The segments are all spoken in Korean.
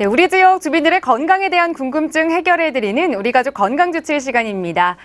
네, 우리 지역 주민들의 건강에 대한 궁금증 해결해드리는 우리 가족 건강주칠 시간입니다.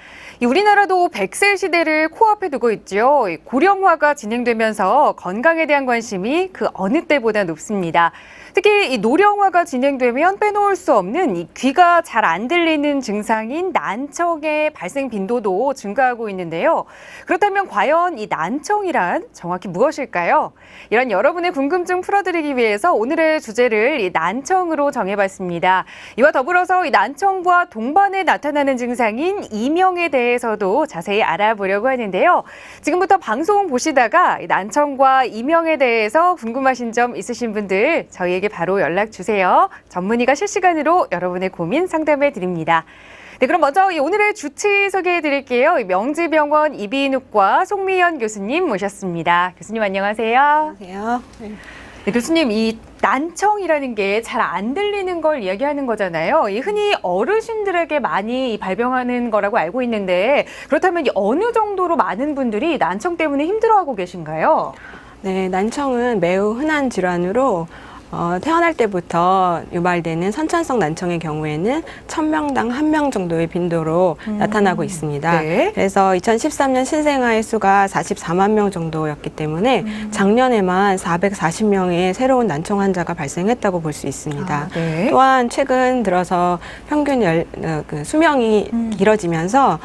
우리나라도 100세 시대를 코앞에 두고 있죠. 고령화가 진행되면서 건강에 대한 관심이 그 어느 때보다 높습니다. 특히 이 노령화가 진행되면 빼놓을 수 없는 이 귀가 잘 안 들리는 증상인 난청의 발생 빈도도 증가하고 있는데요. 그렇다면 과연 이 난청이란 정확히 무엇일까요? 이런 여러분의 궁금증 풀어드리기 위해서 오늘의 주제를 이 난청으로 정해봤습니다. 이와 더불어서 이 난청과 동반에 나타나는 증상인 이명에 대해서도 자세히 알아보려고 하는데요. 지금부터 방송 보시다가 이 난청과 이명에 대해서 궁금하신 점 있으신 분들 저희에게 바로 연락 주세요. 전문의가 실시간으로 여러분의 고민 상담해 드립니다. 네, 그럼 먼저 오늘의 주치 소개해 드릴게요. 명지병원 이비인후과 송미연 교수님 모셨습니다. 교수님 안녕하세요. 안녕하세요. 네, 교수님, 이 난청이라는 게 잘 안 들리는 걸 이야기하는 거잖아요. 이 흔히 어르신들에게 많이 발병하는 거라고 알고 있는데 그렇다면 어느 정도로 많은 분들이 난청 때문에 힘들어하고 계신가요? 네, 난청은 매우 흔한 질환으로 태어날 때부터 유발되는 선천성 난청의 경우에는 1000명당 1명 정도의 빈도로 나타나고 있습니다. 네. 그래서 2013년 신생아의 수가 44만 명 정도였기 때문에 작년에만 440명의 새로운 난청 환자가 발생했다고 볼 수 있습니다. 네. 또한 최근 들어서 평균 수명이 길어지면서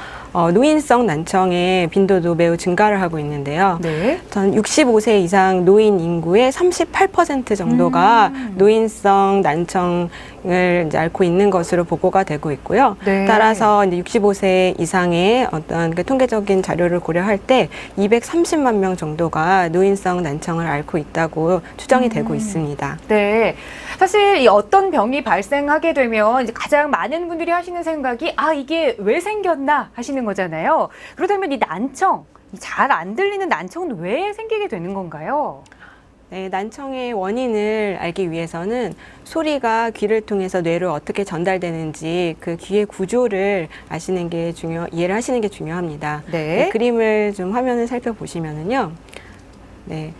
노인성 난청의 빈도도 매우 증가를 하고 있는데요. 네. 전 65세 이상 노인 인구의 38% 정도가 노인성 난청을 이제 앓고 있는 것으로 보고가 되고 있고요. 네. 따라서 이제 65세 이상의 어떤 그 통계적인 자료를 고려할 때 230만 명 정도가 노인성 난청을 앓고 있다고 추정이 되고 있습니다. 네. 사실 이 어떤 병이 발생하게 되면 이제 가장 많은 분들이 하시는 생각이 이게 왜 생겼나 하시는 거잖아요. 그렇다면 이 난청, 잘 안 들리는 난청은 왜 생기게 되는 건가요? 네, 난청의 원인을 알기 위해서는 소리가 귀를 통해서 뇌로 어떻게 전달되는지 그 귀의 구조를 이해를 하시는 게 중요합니다. 네. 네, 그림을 좀 화면을 살펴보시면은요. 네.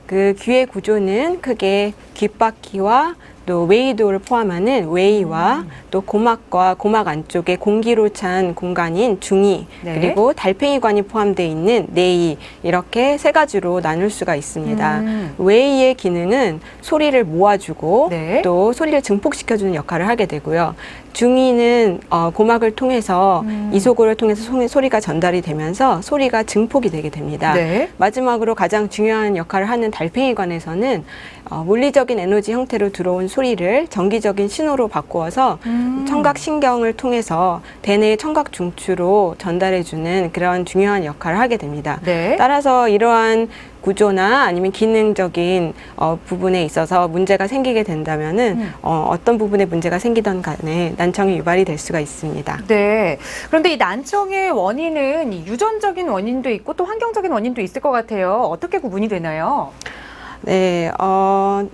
그 귀의 구조는 크게 귓바퀴와 또 웨이도를 포함하는 웨이와 또 고막과 고막 안쪽에 공기로 찬 공간인 중이 네. 그리고 달팽이관이 포함되어 있는 내이 이렇게 세 가지로 나눌 수가 있습니다. 웨이의 기능은 소리를 모아주고 네. 또 소리를 증폭시켜주는 역할을 하게 되고요. 중이는 고막을 통해서 이소골을 통해서 소리가 전달이 되면서 소리가 증폭이 되게 됩니다. 네. 마지막으로 가장 중요한 역할을 하는 달팽이관에서는 물리적인 에너지 형태로 들어온 소리를 전기적인 신호로 바꾸어서 청각신경을 통해서 대뇌의 청각 중추로 전달해주는 그런 중요한 역할을 하게 됩니다. 네. 따라서 이러한 구조나 아니면 기능적인 부분에 있어서 문제가 생기게 된다면은 어떤 부분에 문제가 생기던 간에 난청이 유발이 될 수가 있습니다. 네. 그런데 이 난청의 원인은 유전적인 원인도 있고 또 환경적인 원인도 있을 것 같아요. 어떻게 구분이 되나요? 네,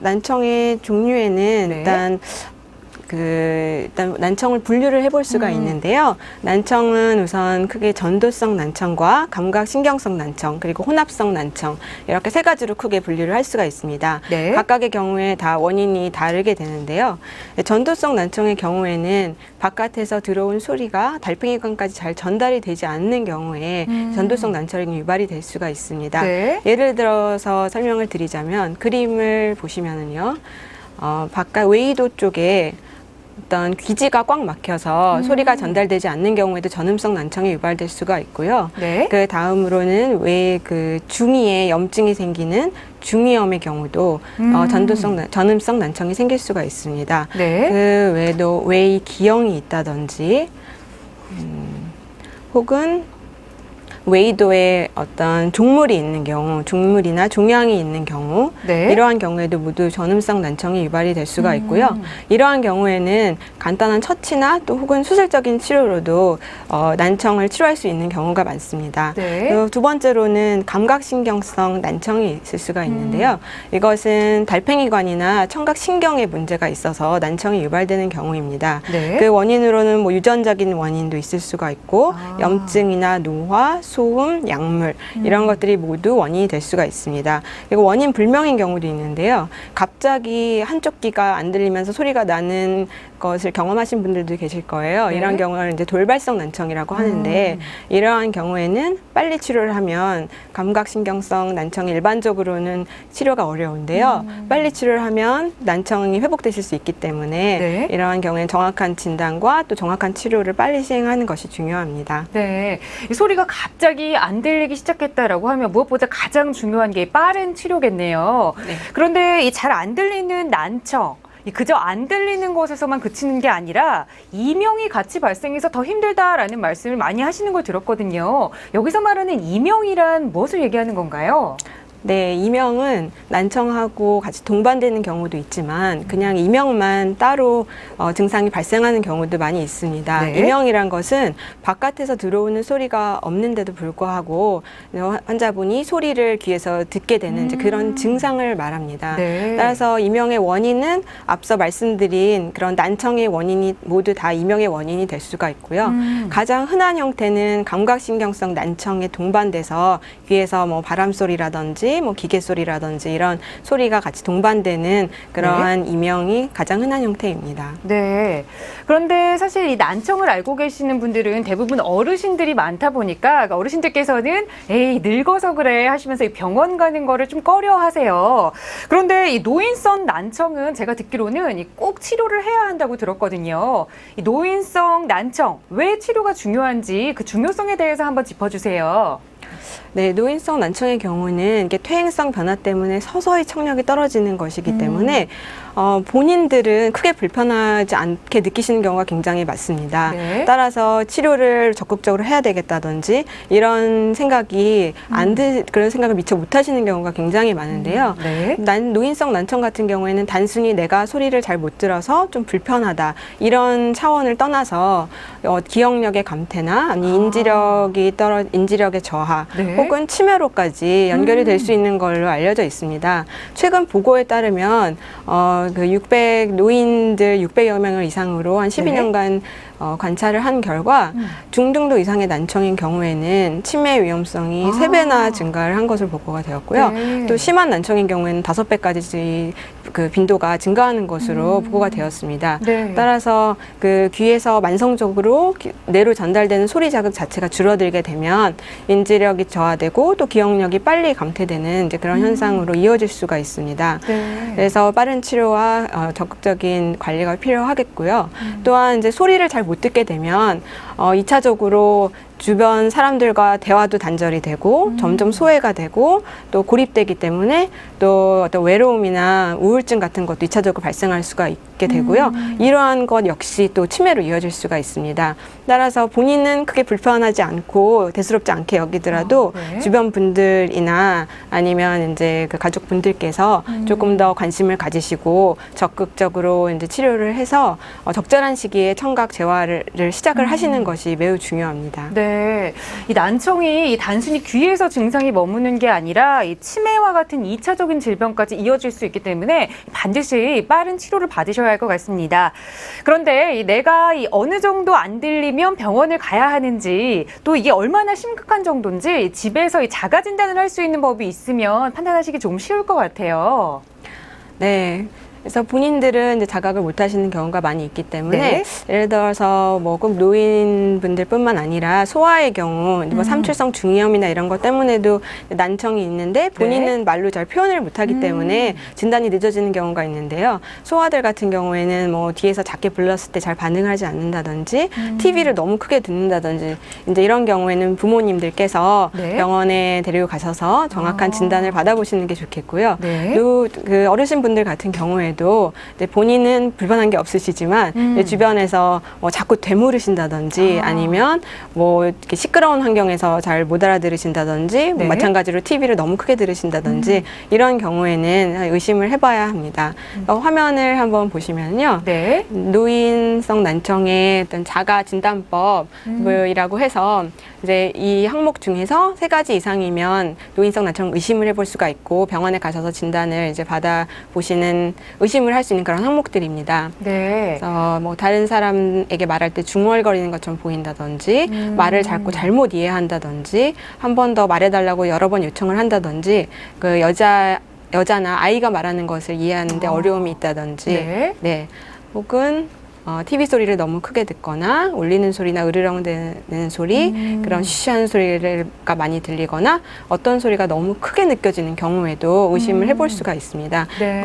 난청의 종류에는 네. 일단 난청을 분류를 해볼 수가 있는데요. 난청은 우선 크게 전도성 난청과 감각신경성 난청 그리고 혼합성 난청 이렇게 세 가지로 크게 분류를 할 수가 있습니다. 네. 각각의 경우에 다 원인이 다르게 되는데요. 전도성 난청의 경우에는 바깥에서 들어온 소리가 달팽이관까지 잘 전달이 되지 않는 경우에 전도성 난청이 유발이 될 수가 있습니다. 네. 예를 들어서 설명을 드리자면 그림을 보시면은요. 바깥 웨이도 쪽에 어떤 귀지가 꽉 막혀서 소리가 전달되지 않는 경우에도 전음성 난청이 유발될 수가 있고요. 네. 그 다음으로는 그 중이에 염증이 생기는 중이염의 경우도 전음성 난청이 생길 수가 있습니다. 네. 그 외에도 웨이 기형이 있다든지 혹은 웨이도에 어떤 종물이 있는 경우, 종물이나 종양이 있는 경우 네. 이러한 경우에도 모두 전음성 난청이 유발이 될 수가 있고요. 이러한 경우에는 간단한 처치나 또 혹은 수술적인 치료로도 난청을 치료할 수 있는 경우가 많습니다. 네. 그리고 두 번째로는 감각신경성 난청이 있을 수가 있는데요. 이것은 달팽이관이나 청각신경에 문제가 있어서 난청이 유발되는 경우입니다. 네. 그 원인으로는 유전적인 원인도 있을 수가 있고 염증이나 노화, 소음, 약물 이런 것들이 모두 원인이 될 수가 있습니다. 그리고 원인 불명인 경우도 있는데요. 갑자기 한쪽 귀가 안 들리면서 소리가 나는 것을 경험하신 분들도 계실 거예요. 네. 이런 경우를 이제 돌발성 난청이라고 하는데 이러한 경우에는 빨리 치료를 하면 감각신경성 난청이 일반적으로는 치료가 어려운데요. 빨리 치료를 하면 난청이 회복되실 수 있기 때문에 네. 이러한 경우에는 정확한 진단과 또 정확한 치료를 빨리 시행하는 것이 중요합니다. 네, 이 소리가 갑자기 안 들리기 시작했다라고 하면 무엇보다 가장 중요한 게 빠른 치료겠네요. 네. 그런데 이 잘 안 들리는 난청, 이 그저 안 들리는 것에서만 그치는 게 아니라 이명이 같이 발생해서 더 힘들다라는 말씀을 많이 하시는 걸 들었거든요. 여기서 말하는 이명이란 무엇을 얘기하는 건가요? 네, 이명은 난청하고 같이 동반되는 경우도 있지만 그냥 이명만 따로 증상이 발생하는 경우도 많이 있습니다. 네. 이명이란 것은 바깥에서 들어오는 소리가 없는데도 불구하고 환자분이 소리를 귀에서 듣게 되는 이제 그런 증상을 말합니다. 네. 따라서 이명의 원인은 앞서 말씀드린 그런 난청의 원인이 모두 다 이명의 원인이 될 수가 있고요. 가장 흔한 형태는 감각신경성 난청에 동반돼서 귀에서 뭐 바람소리라든지 뭐 기계 소리라든지 이런 소리가 같이 동반되는 그러한 이명이 가장 흔한 형태입니다. 네. 그런데 사실 이 난청을 알고 계시는 분들은 대부분 어르신들이 많다 보니까 어르신들께서는 에이, 늙어서 그래 하시면서 이 병원 가는 거를 좀 꺼려 하세요. 그런데 이 노인성 난청은 제가 듣기로는 꼭 치료를 해야 한다고 들었거든요. 이 노인성 난청, 왜 치료가 중요한지 그 중요성에 대해서 한번 짚어주세요. 네, 노인성 난청의 경우는 이게 퇴행성 변화 때문에 서서히 청력이 떨어지는 것이기 때문에 본인들은 크게 불편하지 않게 느끼시는 경우가 굉장히 많습니다. 네. 따라서 치료를 적극적으로 해야 되겠다든지 이런 생각이 그런 생각을 미처 못 하시는 경우가 굉장히 많은데요. 네. 노인성 난청 같은 경우에는 단순히 내가 소리를 잘 못 들어서 좀 불편하다 이런 차원을 떠나서 기억력의 감퇴나 아니 인지력의 저하 네. 혹은 치매로까지 연결이 될 수 있는 걸로 알려져 있습니다. 최근 보고에 따르면 노인들 600여 명을 이상으로 한 12년간 관찰을 한 결과 중등도 이상의 난청인 경우에는 치매 위험성이 3배나 증가를 한 것으로 보고가 되었고요. 네. 또 심한 난청인 경우에는 5배까지 그 빈도가 증가하는 것으로 보고가 되었습니다. 네. 따라서 그 귀에서 만성적으로 뇌로 전달되는 소리 자극 자체가 줄어들게 되면 인지력이 저하되고 또 기억력이 빨리 감퇴되는 이제 그런 현상으로 이어질 수가 있습니다. 네. 그래서 빠른 치료와 적극적인 관리가 필요하겠고요. 또한 이제 소리를 잘 못 듣게 되면 2차적으로 주변 사람들과 대화도 단절이 되고 점점 소외가 되고 또 고립되기 때문에 또 어떤 외로움이나 우울증 같은 것도 2차적으로 발생할 수가 있게 되고요. 이러한 것 역시 또 치매로 이어질 수가 있습니다. 따라서 본인은 크게 불편하지 않고 대수롭지 않게 여기더라도 네. 주변 분들이나 아니면 이제 그 가족분들께서 조금 더 관심을 가지시고 적극적으로 이제 치료를 해서 적절한 시기에 청각 재활을 시작을 하시는 것이 매우 중요합니다. 네, 이 난청이 단순히 귀에서 증상이 머무는 게 아니라 이 치매와 같은 2차적인 질병까지 이어질 수 있기 때문에 반드시 빠른 치료를 받으셔야 할 것 같습니다. 그런데 내가 어느 정도 안 들리면 병원을 가야 하는지 또 이게 얼마나 심각한 정도인지 집에서 자가 진단을 할 수 있는 법이 있으면 판단하시기 좀 쉬울 것 같아요. 네. 그래서 본인들은 이제 자각을 못 하시는 경우가 많이 있기 때문에 네. 예를 들어서 뭐 꼭 노인분들뿐만 아니라 소아의 경우 뭐 삼출성 중이염이나 이런 것 때문에도 난청이 있는데 본인은 말로 잘 표현을 못 하기 때문에 진단이 늦어지는 경우가 있는데요. 소아들 같은 경우에는 뭐 뒤에서 작게 불렀을 때 잘 반응하지 않는다든지 TV를 너무 크게 듣는다든지 이제 이런 경우에는 부모님들께서 네. 병원에 데리고 가셔서 정확한 진단을 받아보시는 게 좋겠고요. 네. 또 그 어르신분들 같은 경우에도 본인은 불편한 게 없으시지만 이제 주변에서 뭐 자꾸 되물으신다든지 아니면 뭐 이렇게 시끄러운 환경에서 잘 못 알아들으신다든지 뭐 네. 마찬가지로 TV를 너무 크게 들으신다든지 이런 경우에는 의심을 해봐야 합니다. 화면을 한번 보시면요. 네. 노인성 난청의 어떤 자가 진단법이라고 해서 이제 이 항목 중에서 3가지 이상이면 노인성 난청 의심을 해볼 수가 있고 병원에 가셔서 진단을 이제 받아보시는 의심을 할 수 있는 그런 항목들입니다. 네. 그래서 뭐 다른 사람에게 말할 때 중얼거리는 것처럼 보인다든지 말을 자꾸 잘못 이해한다든지 한 번 더 말해달라고 여러 번 요청을 한다든지 그 여자나 아이가 말하는 것을 이해하는데 어려움이 있다든지 네. 네. 혹은 TV 소리를 너무 크게 듣거나 울리는 소리나 으르렁대는 소리 그런 쉬쉬하는 소리가 많이 들리거나 어떤 소리가 너무 크게 느껴지는 경우에도 의심을 해볼 수가 있습니다. 네.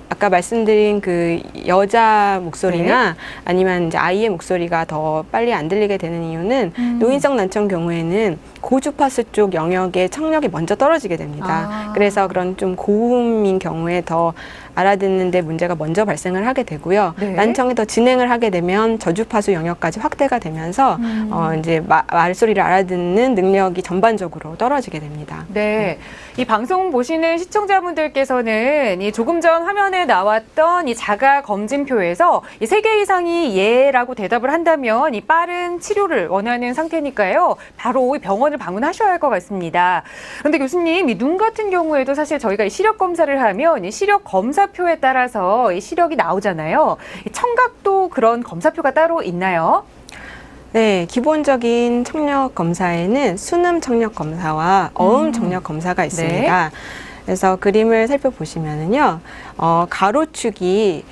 아까 말씀드린 그 여자 목소리나 아니면 이제 아이의 목소리가 더 빨리 안 들리게 되는 이유는 노인성 난청 경우에는 고주파수 쪽 영역의 청력이 먼저 떨어지게 됩니다. 그래서 그런 좀 고음인 경우에 더 알아듣는데 문제가 먼저 발생을 하게 되고요. 네. 난청이 더 진행을 하게 되면 저주파수 영역까지 확대가 되면서 이제 말소리를 알아듣는 능력이 전반적으로 떨어지게 됩니다. 네. 이 방송 보시는 시청자분들께서는 이 조금 전 화면에 나왔던 이 자가 검진표에서 이 3개 이상이 예라고 대답을 한다면 이 빠른 치료를 원하는 상태니까요. 바로 병원을 방문하셔야 할 것 같습니다. 그런데 교수님, 이 눈 같은 경우에도 사실 저희가 이 시력 검사를 하면 이 시력 검사표에 따라서 이 시력이 나오잖아요. 이 청각도 그런 검사표가 따로 있나요? 네, 기본적인 청력 검사에는 순음 청력 검사와 어음 청력 검사가 있습니다. 그래서 그림을 살펴보시면은요, 가로축이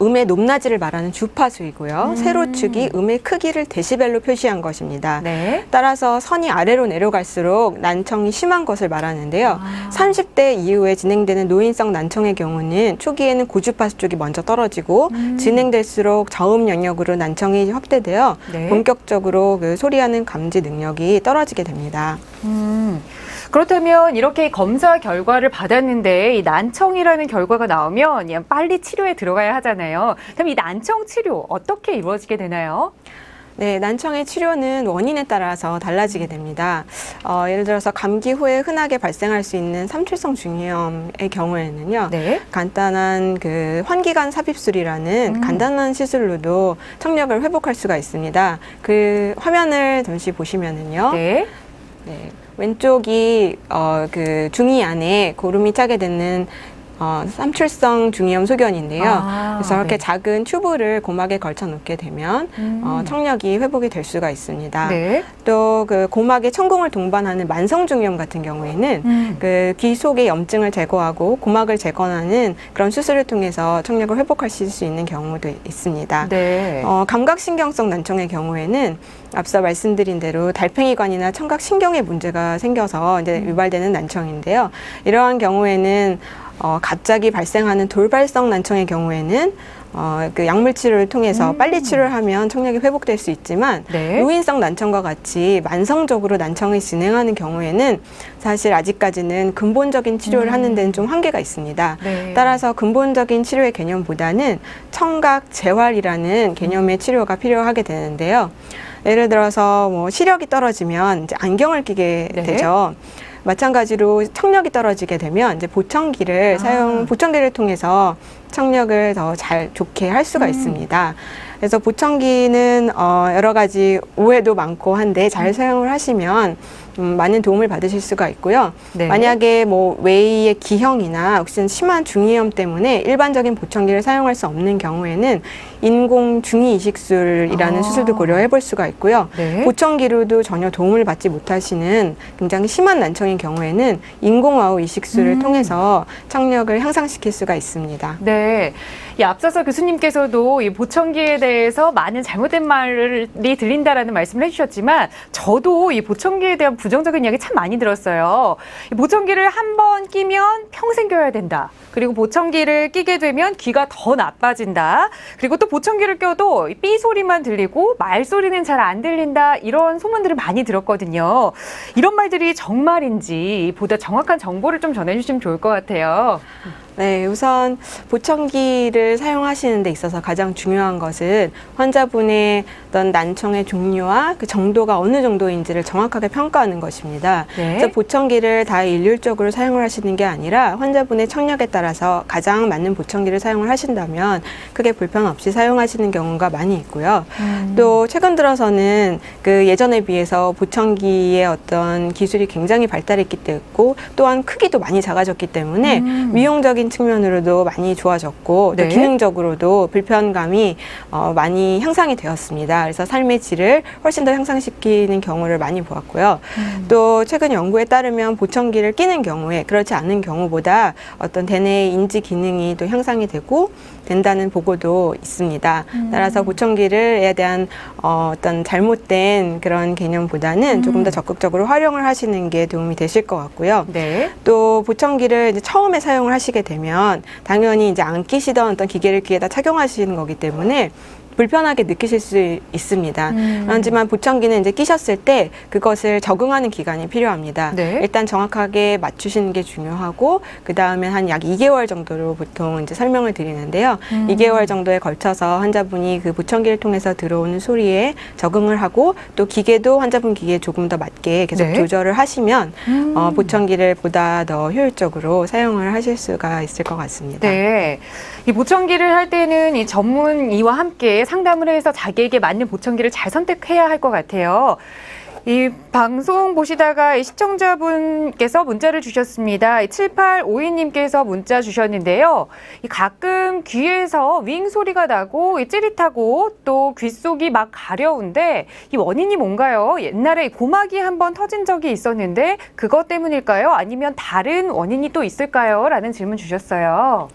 음의 높낮이를 말하는 주파수이고요. 세로축이 음의 크기를 데시벨로 표시한 것입니다. 네. 따라서 선이 아래로 내려갈수록 난청이 심한 것을 말하는데요. 30대 이후에 진행되는 노인성 난청의 경우는 초기에는 고주파수 쪽이 먼저 떨어지고 진행될수록 저음 영역으로 난청이 확대되어 네. 본격적으로 그 소리하는 감지 능력이 떨어지게 됩니다. 그렇다면 이렇게 검사 결과를 받았는데 이 난청이라는 결과가 나오면 그냥 빨리 치료에 들어가야 하잖아요. 그럼 이 난청 치료 어떻게 이루어지게 되나요? 네, 난청의 치료는 원인에 따라서 달라지게 됩니다. 예를 들어서 감기 후에 흔하게 발생할 수 있는 삼출성 중이염의 경우에는요, 네. 간단한 그 환기관 삽입술이라는 간단한 시술로도 청력을 회복할 수가 있습니다. 그 화면을 잠시 보시면은요, 네. 네, 왼쪽이 그 중이 안에 고름이 차게 되는 삼출성 중이염 소견인데요. 그래서 이렇게 네. 작은 튜브를 고막에 걸쳐 놓게 되면 청력이 회복이 될 수가 있습니다. 네. 또 그 고막에 천공을 동반하는 만성 중이염 같은 경우에는 그 귀 속의 염증을 제거하고 고막을 재건하는 그런 수술을 통해서 청력을 회복하실 수 있는 경우도 있습니다. 네. 감각신경성 난청의 경우에는 앞서 말씀드린 대로 달팽이관이나 청각신경에 문제가 생겨서 이제 유발되는 난청인데요. 이러한 경우에는 갑자기 발생하는 돌발성 난청의 경우에는 그 약물 치료를 통해서 빨리 치료를 하면 청력이 회복될 수 있지만 네. 노인성 난청과 같이 만성적으로 난청을 진행하는 경우에는 사실 아직까지는 근본적인 치료를 하는 데는 좀 한계가 있습니다. 네. 따라서 근본적인 치료의 개념보다는 청각 재활이라는 개념의 치료가 필요하게 되는데요. 예를 들어서 뭐 시력이 떨어지면 이제 안경을 끼게 네. 되죠. 마찬가지로 청력이 떨어지게 되면 이제 보청기를 보청기를 통해서 청력을 더 잘 좋게 할 수가 있습니다. 그래서 보청기는 여러 가지 오해도 많고 한데 잘 사용을 하시면 많은 도움을 받으실 수가 있고요. 네. 만약에 뭐 외이의 기형이나 혹시 심한 중이염 때문에 일반적인 보청기를 사용할 수 없는 경우에는 인공 중이 이식술이라는 수술도 고려해 볼 수가 있고요. 네. 보청기로도 전혀 도움을 받지 못하시는 굉장히 심한 난청인 경우에는 인공와우 이식술을 통해서 청력을 향상시킬 수가 있습니다. 네. 이 앞서서 교수님께서도 이 보청기에 대해서 많은 잘못된 말이 들린다라는 말씀을 해주셨지만 저도 이 보청기에 대한 부정적인 이야기 참 많이 들었어요. 이 보청기를 한 번 끼면 평생 껴야 된다. 그리고 보청기를 끼게 되면 귀가 더 나빠진다. 그리고 또 보청기를 껴도 삐 소리만 들리고 말소리는 잘 안 들린다. 이런 소문들을 많이 들었거든요. 이런 말들이 정말인지 보다 정확한 정보를 좀 전해주시면 좋을 것 같아요. 네, 우선 보청기를 사용하시는 데 있어서 가장 중요한 것은 환자분의 어떤 난청의 종류와 그 정도가 어느 정도인지를 정확하게 평가하는 것입니다. 네. 그래서 보청기를 다 일률적으로 사용을 하시는 게 아니라 환자분의 청력에 따라서 가장 맞는 보청기를 사용을 하신다면 크게 불편 없이 사용하시는 경우가 많이 있고요. 또 최근 들어서는 그 예전에 비해서 보청기의 어떤 기술이 굉장히 발달했기 때문에 또한 크기도 많이 작아졌기 때문에 미용적인 측면으로도 많이 좋아졌고 네. 또 기능적으로도 불편감이 많이 향상이 되었습니다. 그래서 삶의 질을 훨씬 더 향상시키는 경우를 많이 보았고요. 또 최근 연구에 따르면 보청기를 끼는 경우에 그렇지 않은 경우보다 어떤 대뇌의 인지 기능이 또 향상이 되고 된다는 보고도 있습니다. 따라서 보청기를에 대한 어떤 잘못된 그런 개념보다는 조금 더 적극적으로 활용을 하시는 게 도움이 되실 것 같고요. 네. 또 보청기를 이제 처음에 사용을 하시게 되면 당연히 이제 안 끼시던 어떤 기계를 귀에다 착용하시는 거기 때문에 불편하게 느끼실 수 있습니다. 하지만 보청기는 이제 끼셨을 때 그것을 적응하는 기간이 필요합니다. 네. 일단 정확하게 맞추시는 게 중요하고 그 다음에 한 약 2개월 정도로 보통 이제 설명을 드리는데요. 2개월 정도에 걸쳐서 환자분이 그 보청기를 통해서 들어오는 소리에 적응을 하고 또 기계도 환자분 기계에 조금 더 맞게 계속 네. 조절을 하시면 보청기를 보다 더 효율적으로 사용을 하실 수가 있을 것 같습니다. 네. 이 보청기를 할 때는 이 전문의와 함께 상담을 해서 자기에게 맞는 보청기를 잘 선택해야 할 것 같아요. 이 방송 보시다가 이 시청자분께서 문자를 주셨습니다. 7852님께서 문자 주셨는데요. 이 가끔 귀에서 윙 소리가 나고 찌릿하고 또 귓속이 막 가려운데 이 원인이 뭔가요? 옛날에 고막이 한번 터진 적이 있었는데 그것 때문일까요? 아니면 다른 원인이 또 있을까요? 라는 질문 주셨어요.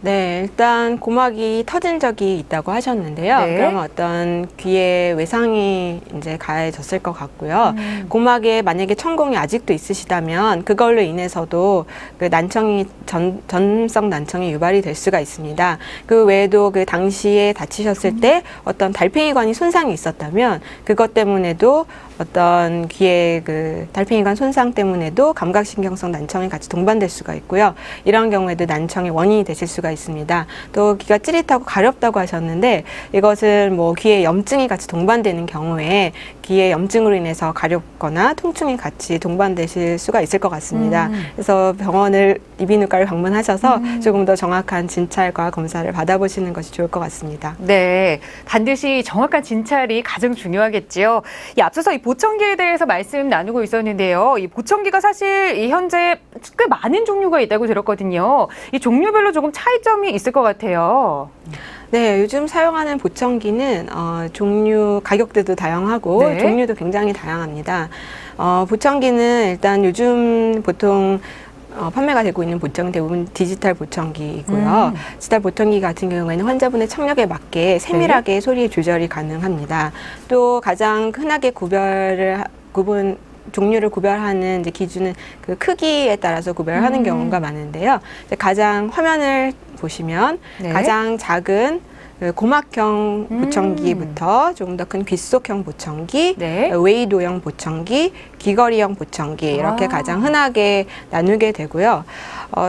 네, 일단 고막이 터진 적이 있다고 하셨는데요. 네. 그러면 어떤 귀에 외상이 이제 가해졌을 것 같고요. 고막에 만약에 천공이 아직도 있으시다면 그걸로 인해서도 그 난청이 전립성 난청이 유발이 될 수가 있습니다. 그 외에도 그 당시에 다치셨을 때 어떤 달팽이관이 손상이 있었다면 그것 때문에도 어떤 귀의 그 달팽이관 손상 때문에도 감각신경성 난청이 같이 동반될 수가 있고요. 이런 경우에도 난청의 원인이 되실 수가 있습니다. 또 귀가 찌릿하고 가렵다고 하셨는데 이것은 뭐 귀에 염증이 같이 동반되는 경우에 귀의 염증으로 인해서 가렵거나 통증이 같이 동반되실 수가 있을 것 같습니다. 그래서 병원을 이비인후과를 방문하셔서 조금 더 정확한 진찰과 검사를 받아보시는 것이 좋을 것 같습니다. 네, 반드시 정확한 진찰이 가장 중요하겠지요. 앞서서 이 보청기에 대해서 말씀 나누고 있었는데요. 이 보청기가 사실 이 현재 꽤 많은 종류가 있다고 들었거든요. 이 종류별로 조금 차이점이 있을 것 같아요. 네, 요즘 사용하는 보청기는 종류, 가격대도 다양하고 네. 종류도 굉장히 다양합니다. 보청기는 일단 요즘 보통 판매가 되고 있는 보청기 대부분 디지털 보청기이고요. 디지털 보청기 같은 경우에는 환자분의 청력에 맞게 세밀하게 소리 조절이 가능합니다. 또 가장 흔하게 종류를 구별하는 이제 기준은 그 크기에 따라서 구별하는 경우가 많은데요. 이제 가장 화면을 보시면 네. 가장 작은 그 고막형 보청기부터 조금 더 큰 귓속형 보청기, 네. 웨이도형 보청기, 귀걸이형 보청기 이렇게 가장 흔하게 나누게 되고요.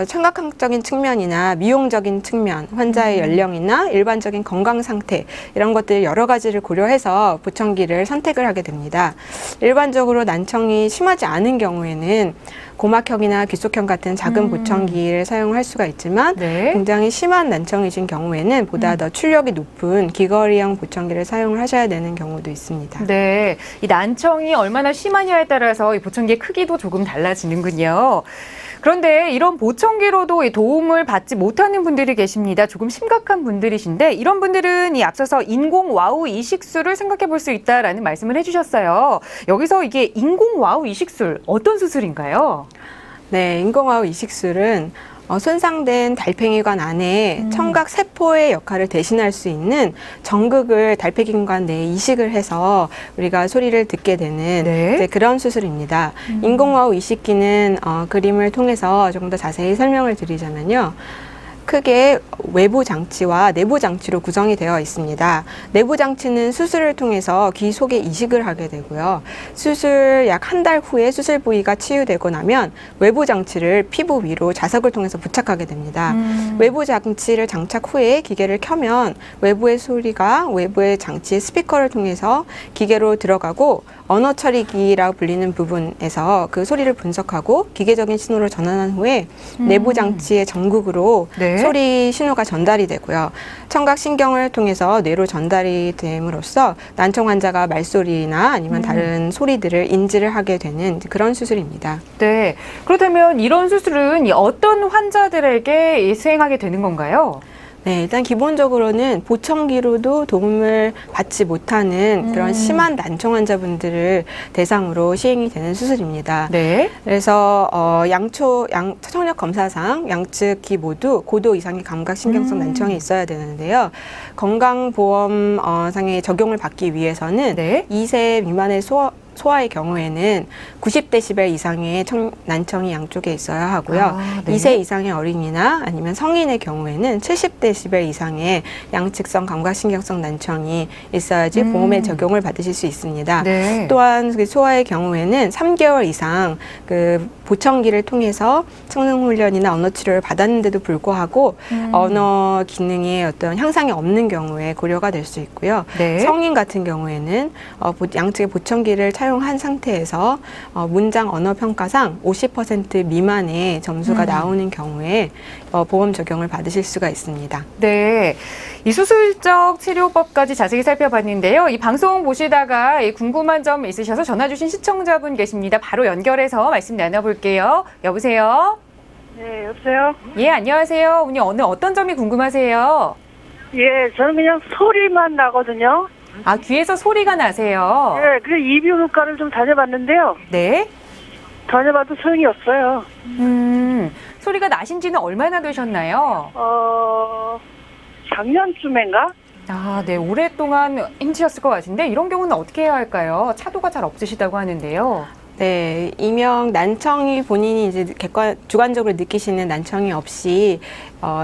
청각학적인 측면이나 미용적인 측면, 환자의 연령이나 일반적인 건강 상태 이런 것들 여러 가지를 고려해서 보청기를 선택을 하게 됩니다. 일반적으로 난청이 심하지 않은 경우에는 고막형이나 귓속형 같은 작은 보청기를 사용할 수가 있지만 네. 굉장히 심한 난청이신 경우에는 보다 더 출력이 높은 귀걸이형 보청기를 사용을 하셔야 되는 경우도 있습니다. 네, 이 난청이 얼마나 심하냐에 따라서 이 보청기의 크기도 조금 달라지는군요. 그런데 이런 보청기로도 이 도움을 받지 못하는 분들이 계십니다. 조금 심각한 분들이신데 이런 분들은 이 앞서서 인공 와우 이식술을 생각해 볼 수 있다라는 말씀을 해주셨어요. 여기서 이게 인공 와우 이식술 어떤 수술인가요? 네, 인공와우 이식술은 손상된 달팽이관 안에 청각 세포의 역할을 대신할 수 있는 전극을 달팽이관 내에 이식을 해서 우리가 소리를 듣게 되는 네. 이제 그런 수술입니다. 인공와우 이식기는 그림을 통해서 조금 더 자세히 설명을 드리자면요. 크게 외부 장치와 내부 장치로 구성이 되어 있습니다. 내부 장치는 수술을 통해서 귀 속에 이식을 하게 되고요. 수술 약 한 달 후에 수술 부위가 치유되고 나면 외부 장치를 피부 위로 자석을 통해서 부착하게 됩니다. 외부 장치를 장착 후에 기계를 켜면 외부의 소리가 외부의 장치의 스피커를 통해서 기계로 들어가고 언어 처리기라고 불리는 부분에서 그 소리를 분석하고 기계적인 신호를 전환한 후에 내부 장치의 전극으로 네. 소리 신호가 전달이 되고요. 청각 신경을 통해서 뇌로 전달이 됨으로써 난청 환자가 말소리나 아니면 다른 소리들을 인지를 하게 되는 그런 수술입니다. 네. 그렇다면 이런 수술은 어떤 환자들에게 수행하게 되는 건가요? 네, 일단 기본적으로는 보청기로도 도움을 받지 못하는 그런 심한 난청 환자분들을 대상으로 시행이 되는 수술입니다. 네. 그래서 초청력 검사상 양측 귀 모두 고도 이상의 감각신경성 난청이 있어야 되는데요. 건강보험 상의 적용을 받기 위해서는 네. 2세 미만의 소아의 경우에는 90데시벨 이상의 난청이 양쪽에 있어야 하고요. 아, 네. 2세 이상의 어린이나 아니면 성인의 경우에는 70데시벨 이상의 양측성 감각신경성 난청이 있어야지 보험의 적용을 받으실 수 있습니다. 네. 또한 그 소아의 경우에는 3개월 이상 그 보청기를 통해서 성능 훈련이나 언어 치료를 받았는데도 불구하고 언어 기능의 어떤 향상이 없는 경우에 고려가 될 수 있고요. 네. 성인 같은 경우에는 양측의 보청기를 사용한 상태에서 문장 언어 평가상 50% 미만의 점수가 나오는 경우에 보험 적용을 받으실 수가 있습니다. 네. 이 수술적 치료법까지 자세히 살펴봤는데요. 이 방송 보시다가 궁금한 점 있으셔서 전화 주신 시청자분 계십니다. 바로 연결해서 말씀 나눠볼게요. 여보세요? 네, 여보세요? 예, 안녕하세요. 오늘 어떤 점이 궁금하세요? 예, 저는 그냥 소리만 나거든요. 아, 귀에서 소리가 나세요. 예, 그래서 이비인후과를 좀 다녀봤는데요. 네. 다녀봐도 소용이 없어요. 소리가 나신 지는 얼마나 되셨나요? 작년쯤인가? 아, 네. 오랫동안 힘드셨을 것 같은데 이런 경우는 어떻게 해야 할까요? 차도가 잘 없으시다고 하는데요. 네, 이명 난청이 본인이 이제 주관적으로 느끼시는 난청이 없이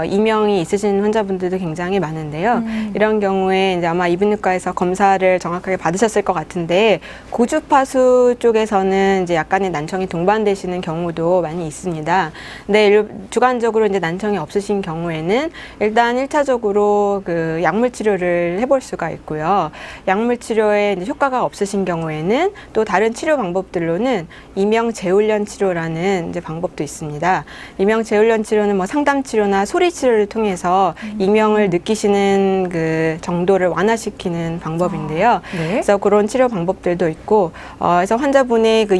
이명이 있으신 환자분들도 굉장히 많은데요. 이런 경우에 이제 아마 이비인후과에서 검사를 정확하게 받으셨을 것 같은데 고주파수 쪽에서는 이제 약간의 난청이 동반되시는 경우도 많이 있습니다. 근데 주관적으로 이제 난청이 없으신 경우에는 일단 1차적으로 그 약물 치료를 해볼 수가 있고요. 약물 치료에 이제 효과가 없으신 경우에는 또 다른 치료 방법들로는 이명 재훈련 치료라는 이제 방법도 있습니다. 이명 재훈련 치료는 뭐 상담 치료나 소리 치료를 통해서 이명을 느끼시는 그 정도를 완화시키는 방법인데요. 네. 그래서 그런 치료 방법들도 있고, 그래서 환자분의 그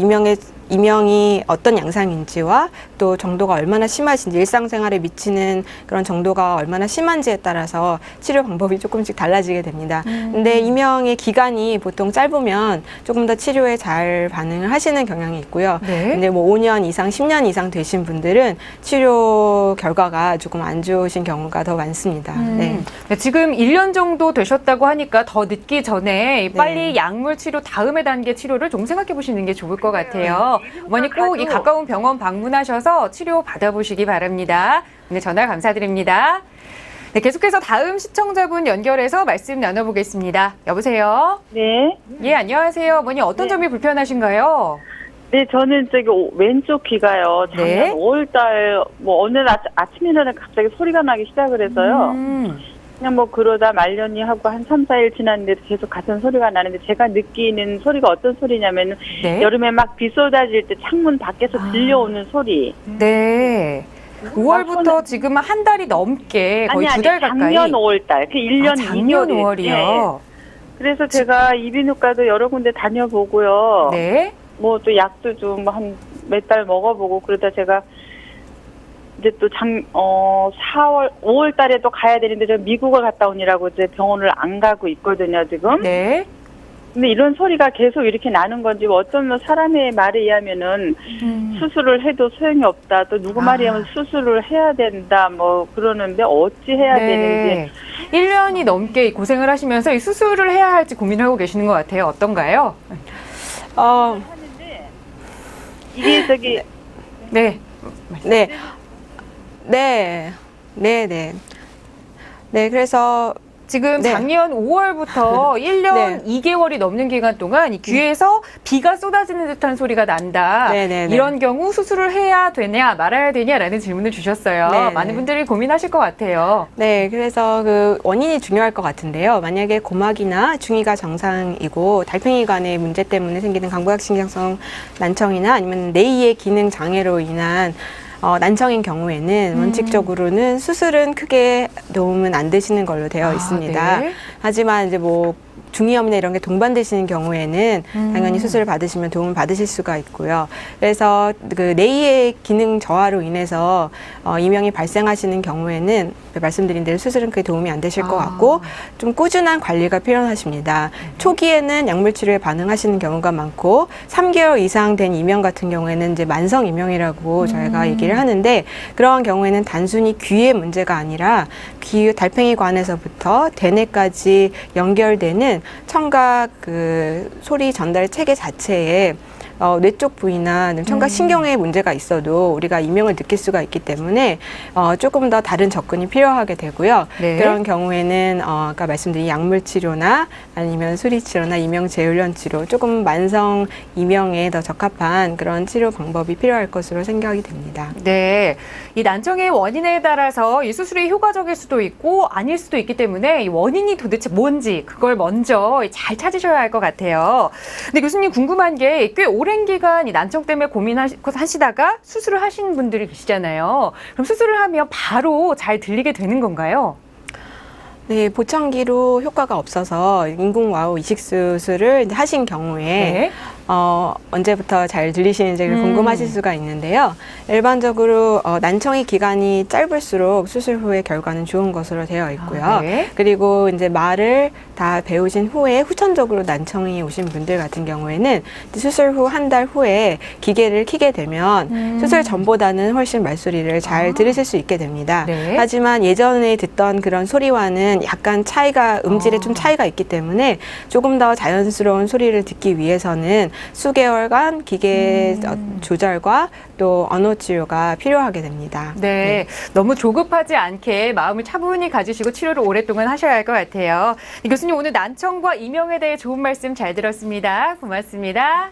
이명이 어떤 양상인지와 또 정도가 얼마나 심하신지, 일상생활에 미치는 그런 정도가 얼마나 심한지에 따라서 치료 방법이 조금씩 달라지게 됩니다. 근데 이명의 기간이 보통 짧으면 조금 더 치료에 잘 반응을 하시는 경향이 있고요. 네. 근데 뭐 5년 이상, 10년 이상 되신 분들은 치료 결과가 조금 안 좋으신 경우가 더 많습니다. 네. 네, 지금 1년 정도 되셨다고 하니까 더 늦기 전에 빨리 약물 치료 다음의 단계 치료를 좀 생각해 보시는 게 좋을 것 같아요. 어머니 꼭 이 가까운 병원 방문하셔서 치료 받아보시기 바랍니다. 오늘 전화 감사드립니다. 네, 계속해서 다음 시청자분 연결해서 말씀 나눠보겠습니다. 여보세요? 네. 예, 안녕하세요. 어머니 어떤 점이 불편하신가요? 네, 저는 왼쪽 귀가요. 작년 네. 5월달, 어느 날 아침에 일어나 갑자기 소리가 나기 시작을 해서요. 그냥 그러다 말년이 하고 한 3, 4일 지났는데도 계속 같은 소리가 나는데 제가 느끼는 소리가 어떤 소리냐면 네. 여름에 막 비 쏟아질 때 창문 밖에서 들려오는 소리. 네. 5월부터 지금 한 달이 넘게 거의 두 달 가까이. 작년 5월달. 그 1년 작년 2개월이. 5월이요. 그래서 제가 이비인후과도 여러 군데 다녀보고요. 네. 또 약도 좀 한 몇 달 먹어보고 그러다 제가 이제 또 5월 달에 또 가야 되는데 저 미국을 갔다 오느라고 이제 병원을 안 가고 있거든요, 지금. 네. 근데 이런 소리가 계속 이렇게 나는 건지 어떤 사람의 말에 의하면은 수술을 해도 소용이 없다. 또 누구 말에 의하면 수술을 해야 된다. 그러는데 어찌 해야 되는지. 1년이 넘게 고생을 하시면서 이 수술을 해야 할지 고민을 하고 계시는 것 같아요. 어떤가요? 이게 저기 네. 네, 그래서 지금 네. 작년 5월부터 1년 네. 2개월이 넘는 기간 동안 이 귀에서 비가 쏟아지는 듯한 소리가 난다. 네네네. 이런 경우 수술을 해야 되냐 말아야 되냐라는 질문을 주셨어요. 네네. 많은 분들이 고민하실 것 같아요. 네, 그래서 그 원인이 중요할 것 같은데요. 만약에 고막이나 중이가 정상이고 달팽이관의 문제 때문에 생기는 강부각신경성 난청이나 아니면 뇌의 기능 장애로 인한 난청인 경우에는 원칙적으로는 수술은 크게 도움은 안 되시는 걸로 되어 있습니다. 네. 하지만 이제 뭐 중이염이나 이런 게 동반되시는 경우에는 당연히 수술을 받으시면 도움을 받으실 수가 있고요. 그래서 그 뇌의 기능 저하로 인해서 이명이 발생하시는 경우에는 말씀드린 대로 수술은 크게 도움이 안 되실 것 같고 좀 꾸준한 관리가 필요하십니다. 초기에는 약물 치료에 반응하시는 경우가 많고 3개월 이상 된 이명 같은 경우에는 이제 만성 이명이라고 저희가 얘기를 하는데 그러한 경우에는 단순히 귀의 문제가 아니라 귀 달팽이관에서부터 대뇌까지 연결되는 청각 그 소리 전달 체계 자체에 뇌 쪽 부위나 청각 신경에 문제가 있어도 우리가 이명을 느낄 수가 있기 때문에 조금 더 다른 접근이 필요하게 되고요. 네. 그런 경우에는 아까 말씀드린 약물 치료나 아니면 수리 치료나 이명 재훈련 치료 조금 만성 이명에 더 적합한 그런 치료 방법이 필요할 것으로 생각이 됩니다. 네, 이 난청의 원인에 따라서 이 수술이 효과적일 수도 있고 아닐 수도 있기 때문에 이 원인이 도대체 뭔지 그걸 먼저 잘 찾으셔야 할 것 같아요. 근데 교수님 궁금한 게 꽤 오랜 기간 이 난청 때문에 고민하시다가 수술을 하신 분들이 계시잖아요. 그럼 수술을 하면 바로 잘 들리게 되는 건가요? 네, 보청기로 효과가 없어서 인공와우 이식 수술을 이제 하신 경우에 네. 언제부터 잘 들리시는지 궁금하실 수가 있는데요. 일반적으로 난청의 기간이 짧을수록 수술 후의 결과는 좋은 것으로 되어 있고요. 네. 그리고 이제 말을 다 배우신 후에 후천적으로 난청이 오신 분들 같은 경우에는 수술 후 한 달 후에 기계를 켜게 되면 수술 전보다는 훨씬 말소리를 잘 들으실 수 있게 됩니다. 네. 하지만 예전에 듣던 그런 소리와는 약간 차이가 음질에 좀 차이가 있기 때문에 조금 더 자연스러운 소리를 듣기 위해서는 수개월간 기계 조절과 또 언어 치료가 필요하게 됩니다. 네, 너무 조급하지 않게 마음을 차분히 가지시고 치료를 오랫동안 하셔야 할 것 같아요. 교수님 오늘 난청과 이명에 대해 좋은 말씀 잘 들었습니다. 고맙습니다.